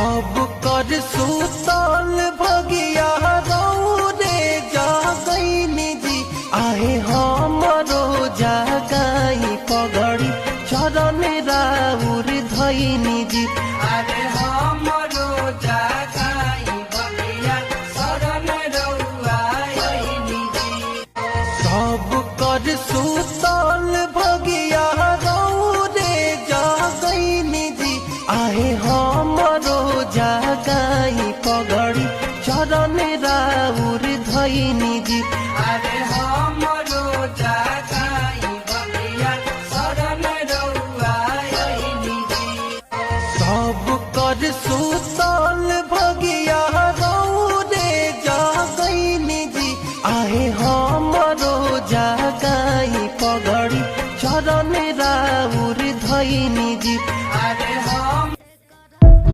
सब कर सुतल भगिया रे जागैनी जी आहे हमरो जागाई पगड़ी चरण राउर धैनी जी अरे हमरो जागाई भगिया शरण रउआइनी जी। सब कर सुतल भगिया रे जागैनी जी आहे हमरो जागाई पगड़ी चरण राउर धैनी जी अरे हमरो जागाई भगिया शरण रउआइनी जी। सब कर सुतल भगिया